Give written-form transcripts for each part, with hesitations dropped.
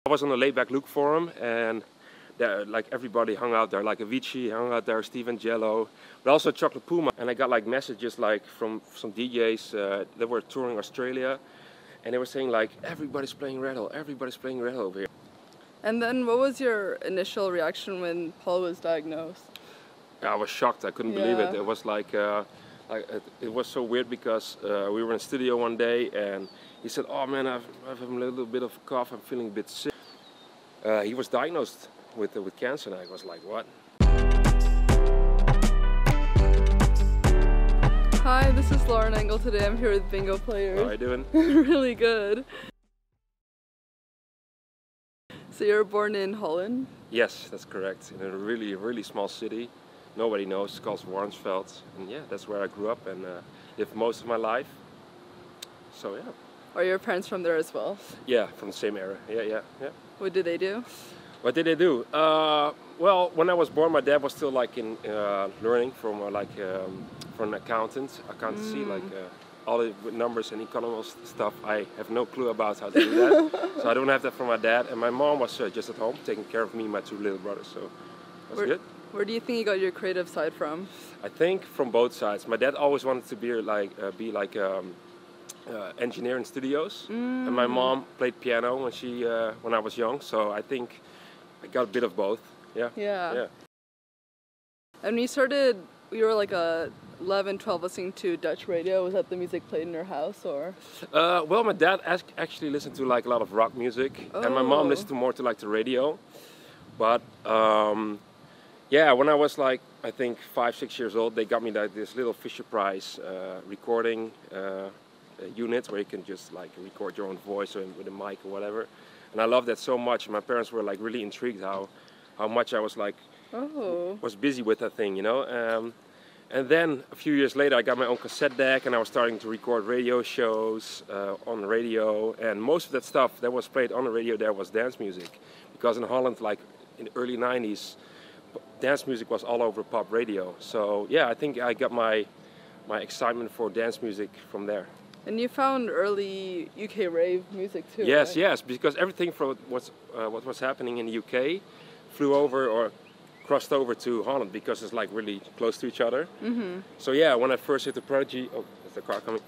I was on the laid-back look forum, and there, like, everybody hung out there, like Avicii hung out there, Steve Angello, but also Chocolate Puma. And I got like messages like from some DJs that were touring Australia, and they were saying like, everybody's playing Rattle over here. And then what was your initial reaction when Paul was diagnosed? I was shocked. I couldn't believe it. It was like it was so weird because we were in the studio one day and he said, "Oh man, I've a little bit of a cough. I'm feeling a bit sick." He was diagnosed with cancer, and I was like, "What?" Hi, this is Lauren Engel. Today I'm here with bingo players. How are you doing? Really good. So you're born in Holland? Yes, that's correct. In a really small city. Nobody knows. It's called Warnsveld. And yeah, that's where I grew up and lived most of my life. So yeah. Are your parents from there as well? Yeah, from the same era. Yeah. What did they do? What did they do? Well, when I was born, my dad was still like in learning from for an accountancy, like all the numbers and economics stuff. I have no clue about how to do that, so I don't have that from my dad. And my mom was just at home taking care of me and my two little brothers. So that's good. Where do you think you got your creative side from? I think from both sides. My dad always wanted to be like engineer in studios, and my mom played piano when I was young. So I think I got a bit of both. Yeah. And when you started, you were like 11, 12 listening to Dutch radio. Was that the music played in your house, or? Well, my dad actually listened to like a lot of rock music, and my mom listened to more to like the radio. But yeah, when I was like, I think 5, 6 years old, they got me like this little Fisher-Price recording unit where you can just like record your own voice or with a mic or whatever. And I loved that so much. My parents were like really intrigued how much I was like was busy with that thing, you know. And then a few years later, I got my own cassette deck, and I was starting to record radio shows on the radio. And most of that stuff that was played on the radio there was dance music, because in Holland, like in the early '90s, dance music was all over pop radio. So yeah, I think I got my excitement for dance music from there. And you found early UK rave music too, Yes, right? yes, because everything from what was happening in the UK flew over or crossed over to Holland because it's like really close to each other. So yeah, when I first heard the Prodigy, oh, there's the car coming.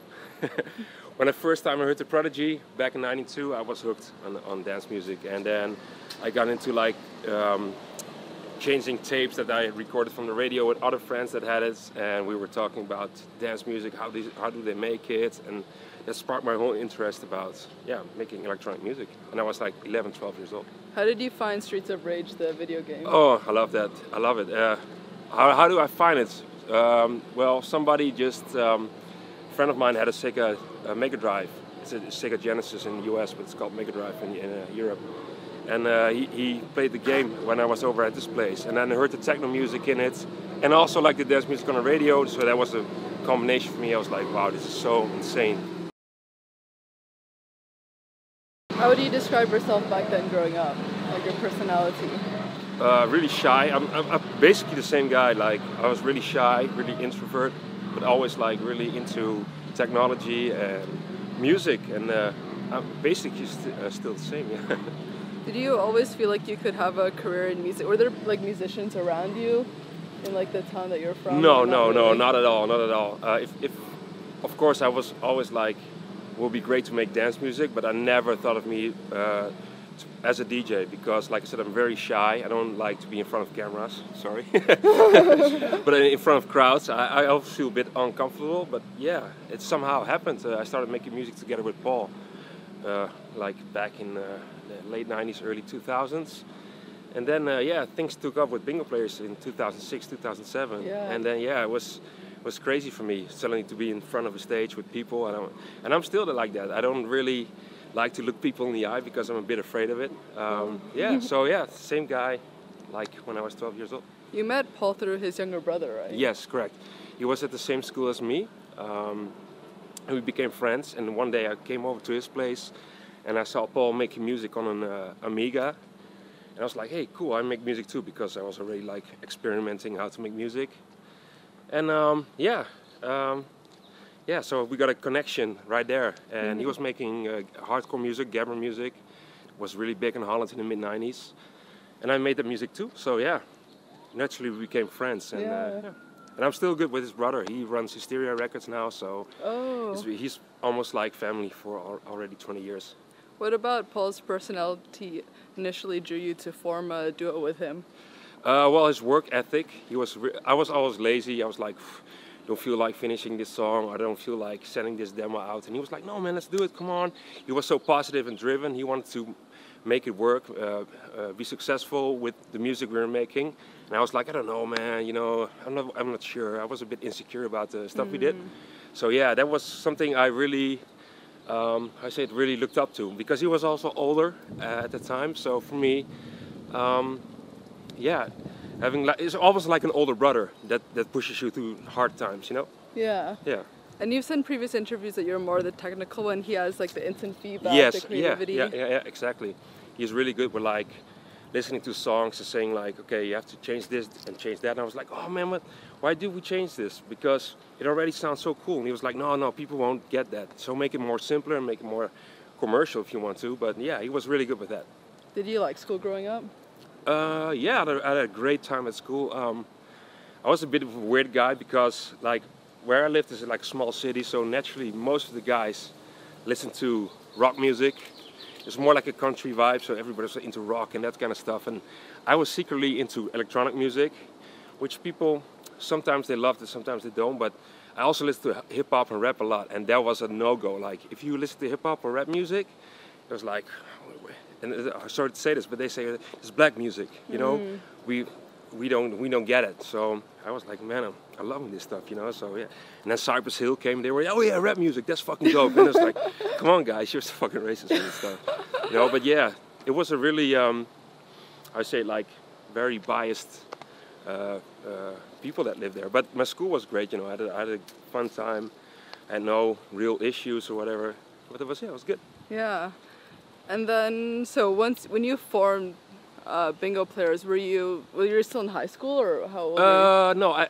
When the first time I heard the Prodigy back in '92, I was hooked on dance music, and then I got into like changing tapes that I recorded from the radio with other friends that had it, and we were talking about dance music, how do they make it, and that sparked my whole interest about making electronic music. And I was like 11, 12 years old. How did you find Streets of Rage, the video game? Oh, I love that. I love it. How do I find it? Well, somebody just a friend of mine had a Sega Mega Drive. It's a Sega Genesis in the US, but it's called Mega Drive in Europe. And he played the game when I was over at this place, and then I heard the techno music in it, and also like the dance music on the radio. So that was a combination for me. I was like, wow, this is so insane. How would you describe yourself back then, growing up, like your personality? Really shy. I'm basically the same guy. Like I was really shy, really introvert, but always like really into technology and music, and I'm basically still the same. Yeah. Did you always feel like you could have a career in music? Were there like musicians around you in like the town that you're from? No, not at all. If of course I was always like, it would be great to make dance music, but I never thought of me as a DJ, because like I said, I'm very shy. I don't like to be in front of cameras, sorry. But in front of crowds, I always feel a bit uncomfortable, but yeah, it somehow happened. I started making music together with Paul, like back in the late 90s, early 2000s. And then, things took off with bingo players in 2006, 2007. Yeah. And then, it was crazy for me, suddenly to be in front of a stage with people. And I'm still like that. I don't really like to look people in the eye because I'm a bit afraid of it. Same guy like when I was 12 years old. You met Paul through his younger brother, right? Yes, correct. He was at the same school as me. We became friends, and one day I came over to his place and I saw Paul making music on an Amiga. And I was like, hey, cool, I make music too, because I was already like experimenting how to make music. And so we got a connection right there. And he was making hardcore music, gabber music. was really big in Holland in the mid-90s. And I made the music too, so yeah, naturally we became friends. And, and I'm still good with his brother. He runs Hysteria Records now, so he's almost like family for already 20 years. What about Paul's personality initially drew you to form a duo with him? Well, his work ethic. I was always lazy. I was like, don't feel like finishing this song. I don't feel like sending this demo out. And he was like, no man, let's do it. Come on. He was so positive and driven. He wanted to make it work, be successful with the music we were making. And I was like, I don't know, man. You know, I'm not sure. I was a bit insecure about the stuff we did. So yeah, that was something I really, really looked up to, because he was also older at the time. So for me, yeah, it's almost like an older brother that pushes you through hard times, you know? Yeah. Yeah. And you've said in previous interviews that you're more the technical one. He has like the instant feedback, yes, the creativity. Yeah, exactly. He's really good with like listening to songs and saying like, okay, you have to change this and change that. And I was like, oh man, why do we change this? Because it already sounds so cool. And he was like, no, people won't get that. So make it more simpler and make it more commercial if you want to. But yeah, he was really good with that. Did you like school growing up? Yeah, I had a great time at school. I was a bit of a weird guy because like where I lived is like a small city, so naturally most of the guys listen to rock music. It's more like a country vibe, so everybody's into rock and that kind of stuff. And I was secretly into electronic music, which people, sometimes they loved it, sometimes they don't. But I also listen to hip hop and rap a lot, and that was a no-go. Like if you listen to hip hop or rap music, it was like, and I'm sorry to say this, but they say it's black music. You know, we don't get it. So I was like, man, I'm loving this stuff, you know. So yeah, and then Cypress Hill came. They were, oh yeah, rap music, that's fucking dope. And it was like, come on, guys, you're so fucking racist with this stuff, you know. But yeah, it was a really, I say like, very biased people that lived there. But my school was great, you know. I had a fun time. I had no real issues or whatever. But it was good. Yeah. And then, so when you formed Bingo Players, were you still in high school, or how old were you? No,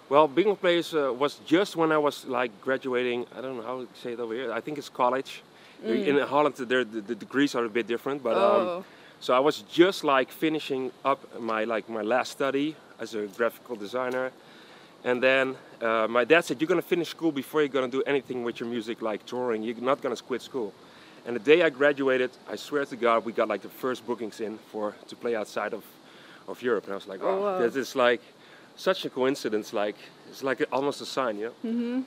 well, Bingo Players was just when I was like graduating. I don't know how to say it over here. I think it's college. In Holland, the degrees are a bit different, but so I was just like finishing up my last study as a graphical designer, and then my dad said, "You're gonna finish school before you're gonna do anything with your music, like touring. You're not gonna quit school." And the day I graduated, I swear to God, we got like the first bookings in to play outside of Europe. And I was like, oh, wow. This is like such a coincidence. Like it's like almost a sign, you know? Mm-hmm.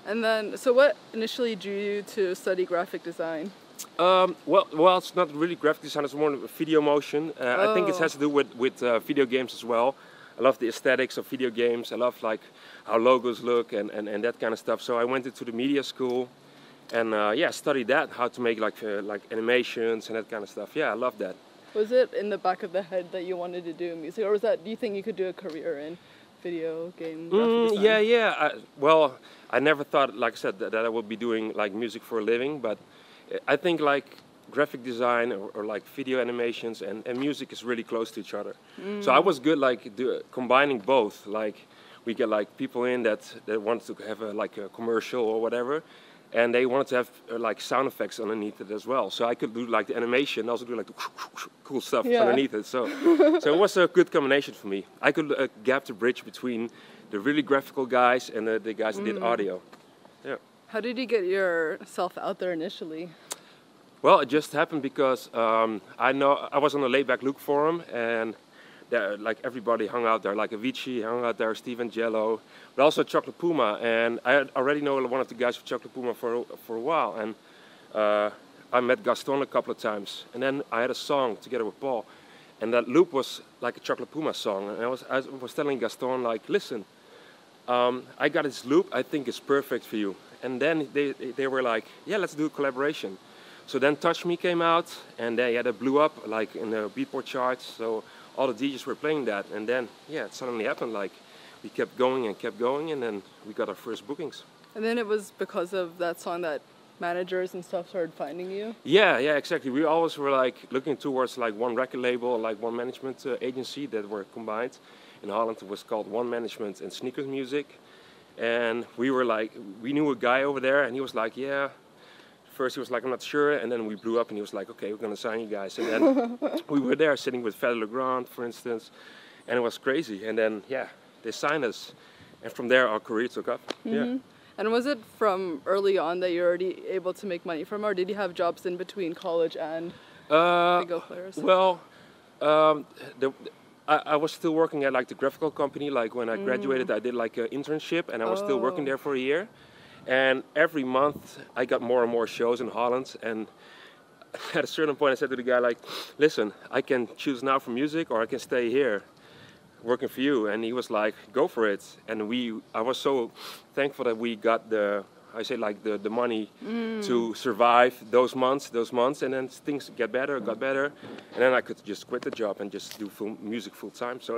And then, so what initially drew you to study graphic design? Well, it's not really graphic design. It's more video motion. I think it has to do with video games as well. I love the aesthetics of video games. I love like how logos look and that kind of stuff. So I went into the media school. And studied that, how to make like animations and that kind of stuff. Yeah, I love that. Was it in the back of the head that you wanted to do music, or do you think you could do a career in video game graphic design? Yeah. Well, I never thought, like I said, that I would be doing like music for a living. But I think like graphic design or like video animations and music is really close to each other. So I was good like combining both. Like we get like people in that want to have a commercial or whatever. And they wanted to have like sound effects underneath it as well. So I could do like the animation, also do like the cool stuff underneath it. So it was a good combination for me. I could gap the bridge between the really graphical guys and the guys that did audio. Yeah. How did you get yourself out there initially? Well, it just happened because I was on the Laidback Luke forum, and there, like everybody hung out there, like Avicii hung out there, Steve Angelo, but also Chocolate Puma. And I already know one of the guys from Chocolate Puma for a while. And I met Gaston a couple of times. And then I had a song together with Paul. And that loop was like a Chocolate Puma song. And I was telling Gaston, like, listen, I got this loop, I think it's perfect for you. And then they were like, yeah, let's do a collaboration. So then Touch Me came out, and it blew up like in the Beatport charts. So all the DJs were playing that, and then it suddenly happened. Like we kept going, and then we got our first bookings. And then it was because of that song that managers and stuff started finding you? Yeah, exactly. We always were like looking towards like one record label, like one management agency that were combined. In Holland it was called One Management and Sneakers Music. And we were like, we knew a guy over there, and he was like, yeah, first he was like, I'm not sure, and then we blew up and he was like, okay, we're gonna sign you guys. And then we were there sitting with Fedde Le Grand, for instance, and it was crazy. And then, yeah, they signed us. And from there, our career took up. Yeah. And was it from early on that you were already able to make money from, or did you have jobs in between college and bingo players? Well, I was still working at like the graphical company. Like when I graduated, I did like an internship, and I was still working there for a year. And every month, I got more and more shows in Holland. And at a certain point, I said to the guy, like, listen, I can choose now for music, or I can stay here working for you. And he was like, go for it. And I was so thankful that we got the money to survive those months, and then things got better, and then I could just quit the job and just do music full time. So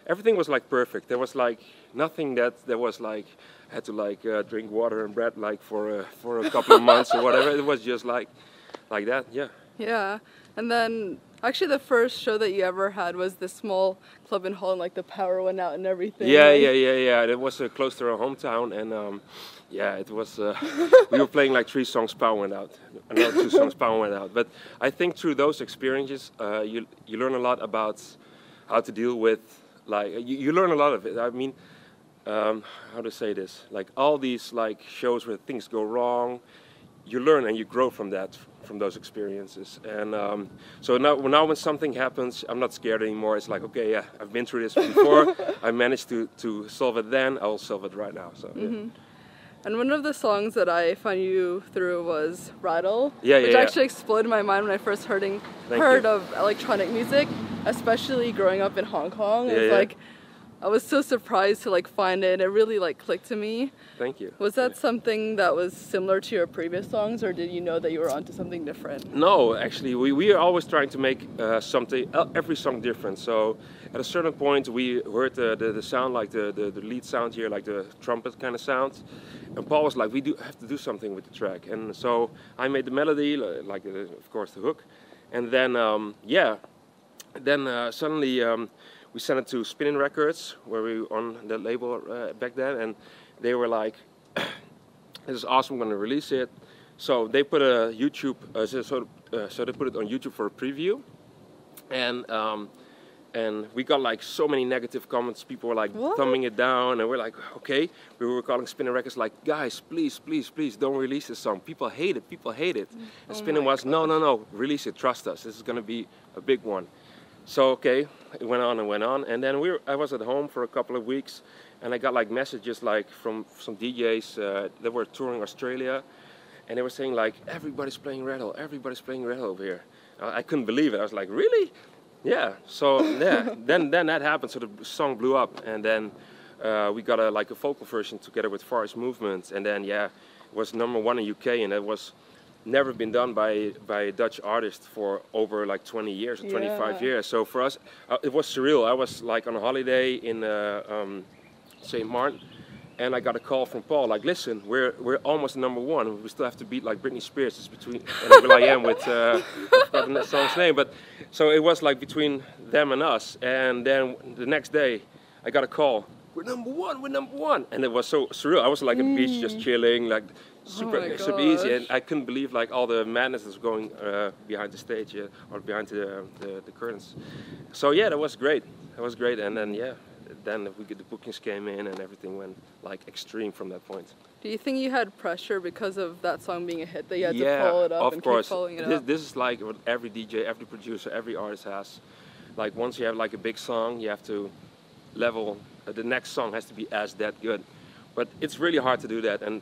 everything was like perfect. There was like nothing that was like, I had to like drink water and bread like for a couple of months or whatever. It was just like that, yeah. Yeah, and then actually the first show that you ever had was this small club in Holland, like the power went out and everything. Yeah. It was close to our hometown, and yeah, it was. We were playing like 3 songs, power went out. Another 2 songs, power went out. But I think through those experiences, you learn a lot about how to deal with, like, you learn a lot of it. I mean, how to say this? Like all these like shows where things go wrong, you learn and you grow from that, from those experiences. And so now when something happens, I'm not scared anymore. It's like, okay, yeah, I've been through this before. I managed to solve it then. I will solve it right now. So. Yeah. And one of the songs that I found you through was Rattle, which actually exploded my mind when I first heard of electronic music, especially growing up in Hong Kong. It was like, I was so surprised to like find it. It really like clicked to me. Thank you. Was that something that was similar to your previous songs, or did you know that you were onto something different? No, actually, we are always trying to make every song different. So at a certain point, we heard the sound, like the lead sound here, like the trumpet kind of sound. And Paul was like, we have to do something with the track. And so I made the melody, like of course the hook. And then, suddenly we sent it to Spinning Records, where we were on the label back then. And they were like, this is awesome, we're going to release it. So they put a YouTube, so they put it on YouTube for a preview. And we got like so many negative comments. People were like thumbing it down, and we're like, okay. We were calling Spinning Records like, guys, please, please, please don't release this song. People hate it, people hate it. And Spinning was, no, release it, trust us. This is going to be a big one. So okay, it went on and went on, and then I was at home for a couple of weeks, and I got like messages like from some DJs that were touring Australia, and they were saying like, everybody's playing Rattle over here. I couldn't believe it. I was like, really? Yeah. So yeah, then that happened. So the song blew up, and then we got a vocal version together with Forest Movement, and then it was #1 in UK, and it was never been done by a Dutch artist for over like 20 years or 25 years. So for us, it was surreal. I was like on a holiday in St. Maarten, and I got a call from Paul like, listen, we're almost #1. We still have to beat like Britney Spears. It's between and Will I Am with I've forgotten that song's name, but so it was like between them and us. And then the next day, I got a call. We're #1, and it was so surreal. I was like at the beach just chilling, like super easy, and I couldn't believe like all the madness that's going behind the stage or behind the curtains. So yeah, that was great. And then then the bookings came in, and everything went like extreme from that point. Do you think you had pressure because of that song being a hit, that you had to follow it up and keep following it up? This is like what every DJ, every producer, every artist has. Like once you have like a big song, you have to level. The next song has to be that good, but it's really hard to do that. And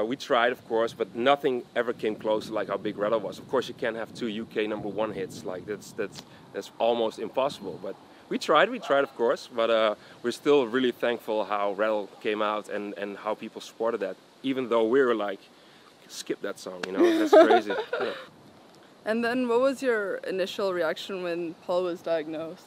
we tried, of course, but nothing ever came close to like how big Rattle was. Of course, you can't have 2 UK #1 hits. Like that's almost impossible. But we tried, of course. But we're still really thankful how Rattle came out and how people supported that. Even though we were like, skip that song, you know, that's crazy. Yeah. And then, what was your initial reaction when Paul was diagnosed?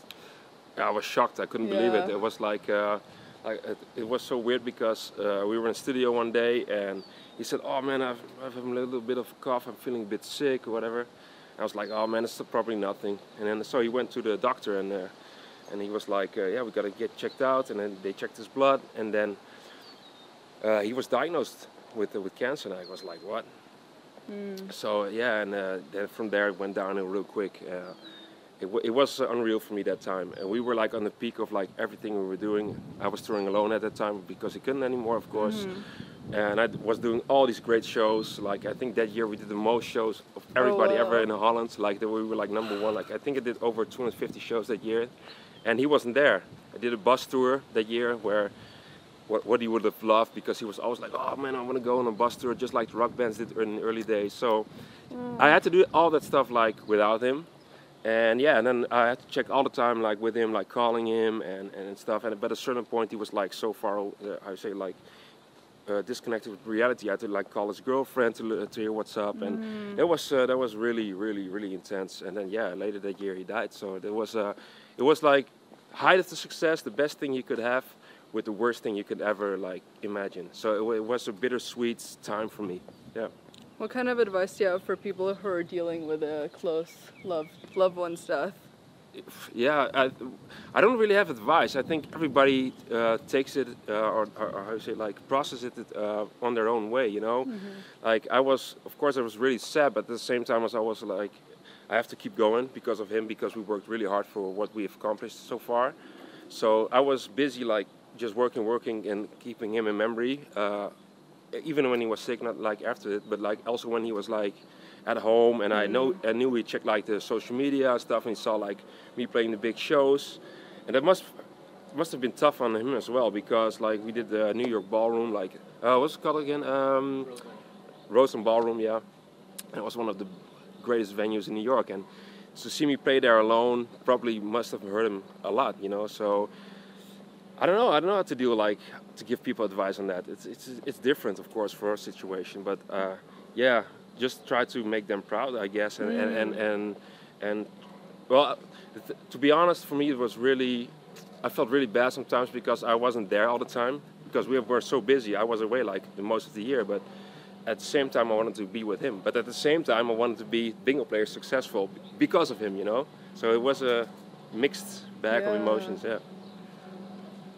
I was shocked. I couldn't believe it. It was like it was so weird because we were in the studio one day and he said, "Oh man, I've a little bit of a cough. I'm feeling a bit sick or whatever." And I was like, "Oh man, it's probably nothing." And then so he went to the doctor and he was like, "Yeah, we gotta get checked out." And then they checked his blood, and then he was diagnosed with cancer. And I was like, "What?" So yeah, and then from there it went downhill real quick. It was unreal for me that time, and we were like on the peak of like everything we were doing. I was touring alone at that time because he couldn't anymore, of course. And I was doing all these great shows. Like I think that year we did the most shows of everybody ever in Holland. Like we were like #1. Like I think I did over 250 shows that year, and he wasn't there. I did a bus tour that year where what he would have loved, because he was always like, oh man, I want to go on a bus tour just like the rock bands did in the early days. So I had to do all that stuff like without him. And yeah, and then I had to check all the time, like with him, like calling him and stuff. And but at a certain point, he was like so far, disconnected with reality. I had to like call his girlfriend to hear what's up, and that was really, really, really intense. And then yeah, later that year he died. So it was like height of the success, the best thing you could have, with the worst thing you could ever like imagine. So it was a bittersweet time for me. Yeah. What kind of advice do you have for people who are dealing with a close loved one's death? Yeah, I don't really have advice. I think everybody takes it or how you say, like processes it on their own way, you know. Like of course I was really sad, but at the same time I was like, I have to keep going because of him, because we worked really hard for what we have accomplished so far. So I was busy like just working and keeping him in memory. Even when he was sick, not like after it, but like also when he was like at home, and I knew he checked like the social media and stuff, and he saw like me playing the big shows, and that must have been tough on him as well, because like we did the New York Ballroom, like what's it called again? Rosen Ballroom, yeah. And it was one of the greatest venues in New York, and to see me play there alone probably must have hurt him a lot, you know. So I don't know how to do, like, to give people advice on that. It's different, of course, for our situation, but yeah, just try to make them proud, I guess, and well, to be honest, for me it was really, I felt really bad sometimes because I wasn't there all the time, because we were so busy. I was away like the most of the year, but at the same time I wanted to be with him. But at the same time I wanted to be bingo player successful because of him, you know. So it was a mixed bag of emotions, yeah.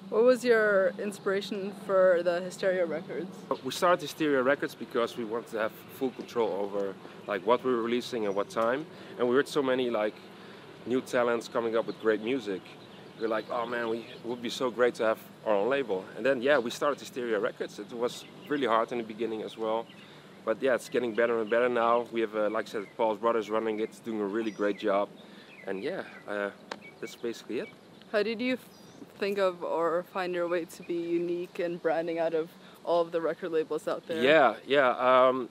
What was your inspiration for the Hysteria records? We started Hysteria Records because we wanted to have full control over like what we were releasing and what time. And we heard so many like new talents coming up with great music. We were like, oh man, it would be so great to have our own label. And then yeah, we started Hysteria Records. It was really hard in the beginning as well. But yeah, it's getting better and better now. We have, like I said, Paul's brothers running it, doing a really great job. And yeah, that's basically it. How did you think of or find your way to be unique and branding out of all of the record labels out there? Yeah.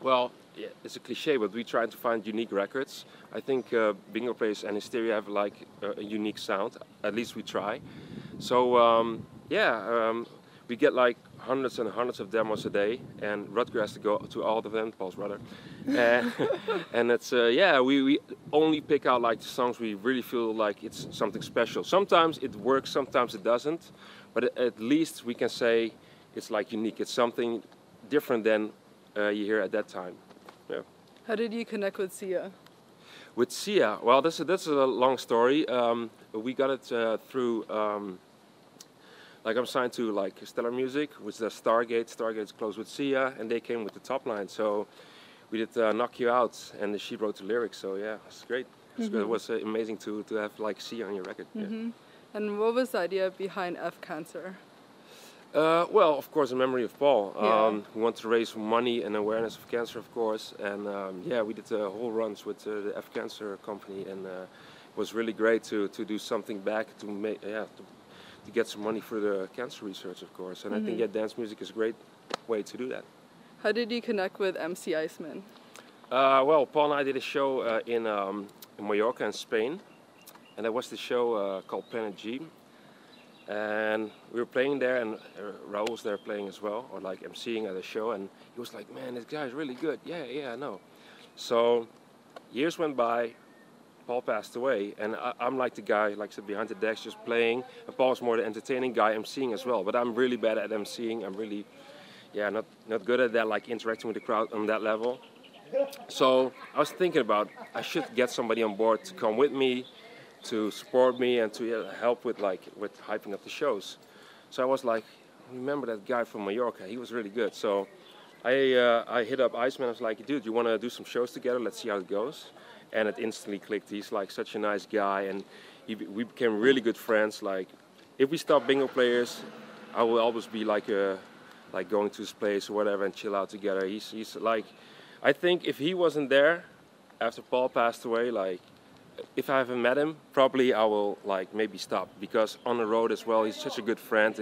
Well, yeah, it's a cliche, but we try to find unique records. I think bingo players and Hysteria have like a unique sound. At least we try. So we get like hundreds and hundreds of demos a day, and Rutger has to go to all of them, Paul's brother. And it's we only pick out like the songs we really feel like it's something special. Sometimes it works, sometimes it doesn't, but at least we can say it's like unique. It's something different than you hear at that time. Yeah. How did you connect with Sia? With Sia, well, that's a long story. We got it through. Like I'm signed to like Stellar Music, which is Stargate. Stargate's close with Sia, and they came with the top line. So we did Knock You Out, and she wrote the lyrics. So yeah, it's great. It was amazing to have like Sia on your record. Yeah. And what was the idea behind F Cancer? Well, of course, in memory of Paul. We wanted to raise money and awareness of cancer, of course. And yeah, we did whole runs with the F Cancer company, and it was really great to do something back to make to get some money for the cancer research, of course. And I think dance music is a great way to do that. How did you connect with MC Iceman? Well, Paul and I did a show in Mallorca in Spain, and that was the show called Planet G. And we were playing there, and Raoul was there playing as well, or like emceeing at the show, and he was like, man, this guy's really good. Yeah, I know. So years went by, Paul passed away, and I'm like the guy, like I said, behind the decks just playing, and Paul's more the entertaining guy, emceeing as well. But I'm really bad at emceeing. I'm really, not good at that, like interacting with the crowd on that level. So I was thinking about, I should get somebody on board to come with me, to support me, and to help with hyping up the shows. So I was like, remember that guy from Mallorca? He was really good. So I hit up Iceman. I was like, dude, you want to do some shows together? Let's see how it goes. And it instantly clicked. He's like such a nice guy, and we became really good friends. Like, if we stop bingo players, I will always be like going to his place or whatever and chill out together. He's like, I think if he wasn't there after Paul passed away, like, if I haven't met him, probably I will like maybe stop, because on the road as well, he's such a good friend.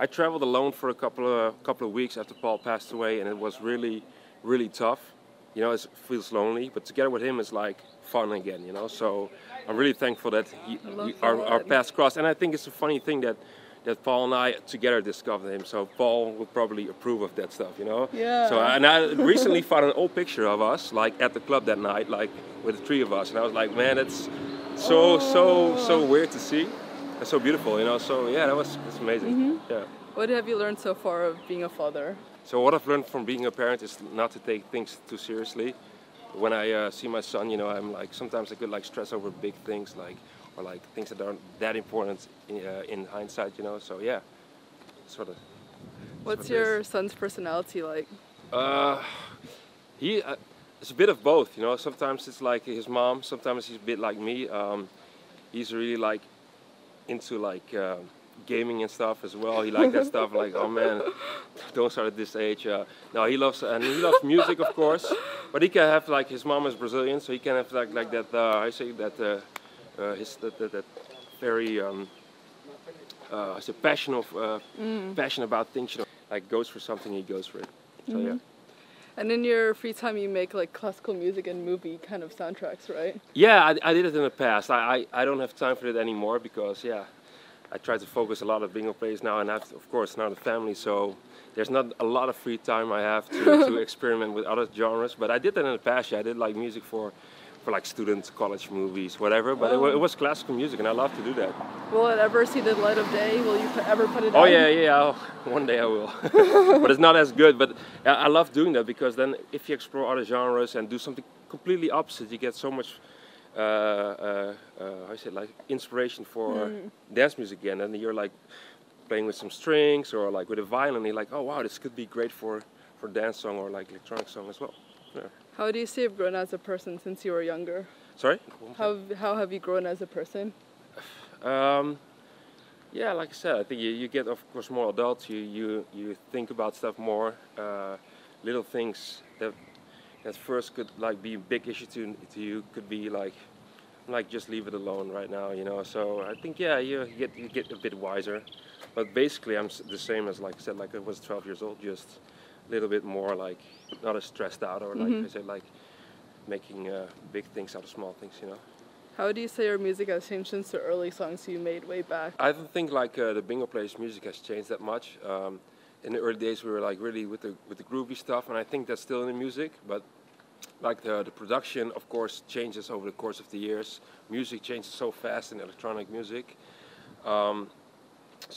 I traveled alone for a couple of weeks after Paul passed away, and it was really, really tough. You know, it feels lonely, but together with him is like fun again. You know, so I'm really thankful that our paths crossed. And I think it's a funny thing that Paul and I together discovered him. So Paul would probably approve of that stuff, you know. Yeah. So and I recently found an old picture of us like at the club that night, like with the three of us, and I was like, man, that's so weird to see. It's so beautiful, you know. So yeah, that's amazing. Mm-hmm. Yeah. What have you learned so far of being a father? So what I've learned from being a parent is not to take things too seriously. When I see my son, you know, I'm like, sometimes I could like stress over big things, like, or like things that aren't that important in hindsight, you know. So yeah, sort of. What's your son's personality like? It's a bit of both, you know. Sometimes it's like his mom, sometimes he's a bit like me. He's really like into like gaming and stuff as well. He likes that stuff. Like, oh man, don't start at this age. No, he loves music, of course. But he can have like, his mom is Brazilian, so he can have like that. I say that that very I say passion about things. You know, like goes for something, he goes for it. So yeah. And in your free time, you make like classical music and movie kind of soundtracks, right? Yeah, I did it in the past. I don't have time for it anymore because I try to focus a lot of bingo players now, and I have, of course, now the family, so there's not a lot of free time I have to experiment with other genres. But I did that in the past. Yeah, I did like music for like student college movies, whatever. But it was classical music, and I love to do that. Will it ever see the light of day? Will you ever put it out? Oh yeah. One day I will. But it's not as good. But I love doing that, because then if you explore other genres and do something completely opposite, you get so much like inspiration for dance music again. And you're like playing with some strings or like with a violin, you're like, oh wow, this could be great for dance song or like electronic song as well. Yeah. How do you see you've grown as a person since you were younger? Sorry? How have you grown as a person? Yeah, like I said, I think you get, of course, more adult. You think about stuff more. Little things that first could like be a big issue to you could be like just leave it alone right now, you know. So I think you get a bit wiser, but basically I'm the same as, like I said, like I was 12 years old, just a little bit more like not as stressed out, or like I said, like making big things out of small things, you know. How do you say your music has changed since the early songs you made way back? I don't think like the bingo players' music has changed that much. In the early days we were like really with the groovy stuff, and I think that's still in the music, but like the production, of course, changes over the course of the years. Music changes so fast in electronic music. So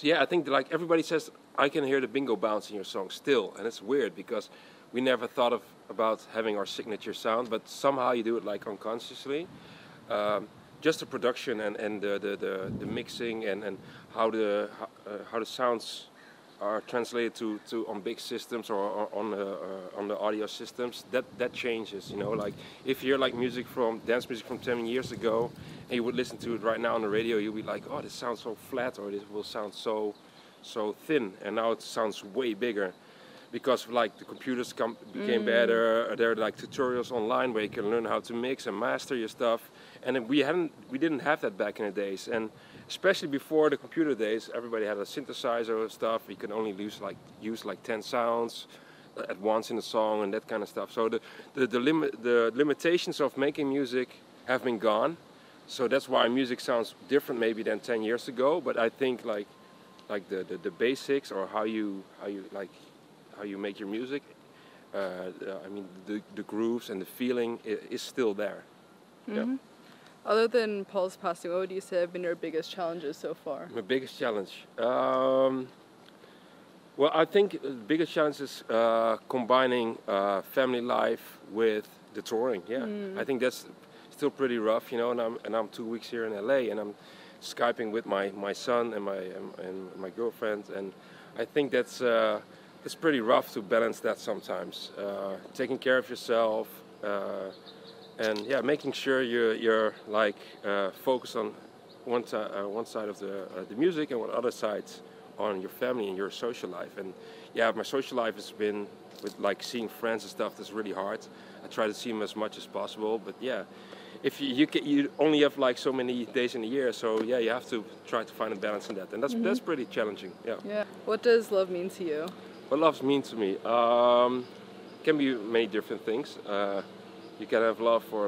yeah, I think like everybody says, I can hear the bingo bounce in your song still, and it's weird because we never thought about having our signature sound, but somehow you do it like unconsciously. Just the production and the mixing and how the sounds are translated to on big systems or on the audio systems, that changes, you know. Like if you hear like dance music from 10 years ago, and you would listen to it right now on the radio, you'll be like, oh, this sounds so flat, or this will sound so thin, and now it sounds way bigger, because like the computers became better. There are like tutorials online where you can learn how to mix and master your stuff, and we didn't have that back in the days. And especially before the computer days, everybody had a synthesizer and stuff. You can only use like 10 sounds at once in a song and that kind of stuff. So the limitations of making music have been gone. So that's why music sounds different maybe than 10 years ago. But I think like the basics, or how you make your music. I mean the grooves and the feeling is still there. Yeah. Other than Paul's passing, what would you say have been your biggest challenges so far? My biggest challenge? Well, I think the biggest challenge is combining family life with the touring. Yeah, I think that's still pretty rough, you know. And I'm 2 weeks here in LA, and I'm Skyping with my son and my girlfriend, and I think that's it's pretty rough to balance that sometimes. Taking care of yourself, and yeah, making sure you're like focused on one side of the music and one other side on your family and your social life. And yeah, my social life has been with like seeing friends and stuff. That's really hard. I try to see them as much as possible, but yeah, if you only have like so many days in a year, so yeah, you have to try to find a balance in that, and that's pretty challenging. Yeah. Yeah. What does love mean to you? What love means to me can be many different things. You can have love for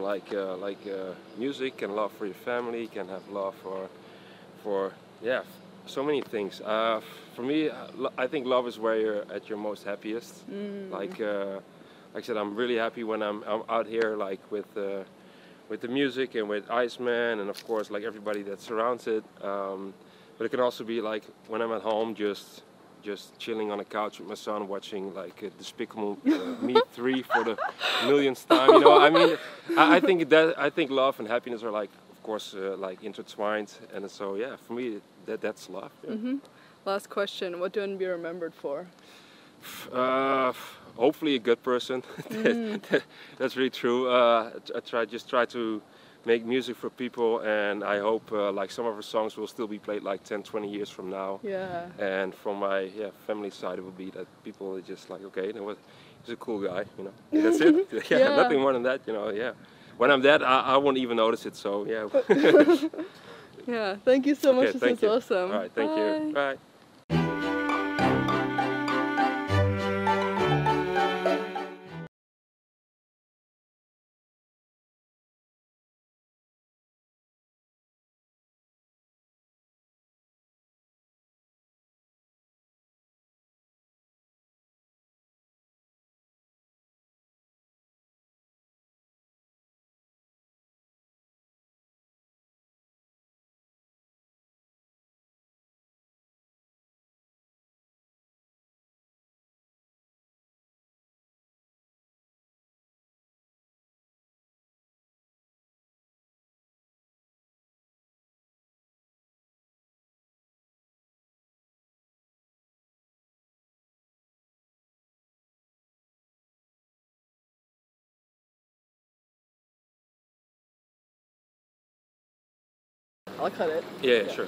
music, and love for your family. You can have love for yeah, so many things. For me, I think love is where you're at your most happiest. Like I said, I'm really happy when I'm out here, like with the music and with Iceman, and of course like everybody that surrounds it. But it can also be like when I'm at home, just chilling on a couch with my son, watching like Despicable Me 3 for the millionth time. You know, I mean, I think love and happiness are like, of course, like intertwined, and so yeah, for me that's love. Yeah. Last question: what do you want to be remembered for? Hopefully a good person. That's really true. I just try to make music for people, and I hope like some of our songs will still be played like 10-20 years from now. Yeah. And from my family side, it will be that people are just like, okay, you know what, he's a cool guy, you know. And that's it. Yeah, nothing more than that, you know. Yeah. When I'm dead, I won't even notice it. So yeah. Yeah. Thank you so much. This was awesome. All right. Thank you. Bye. I'll cut it. Yeah, sure.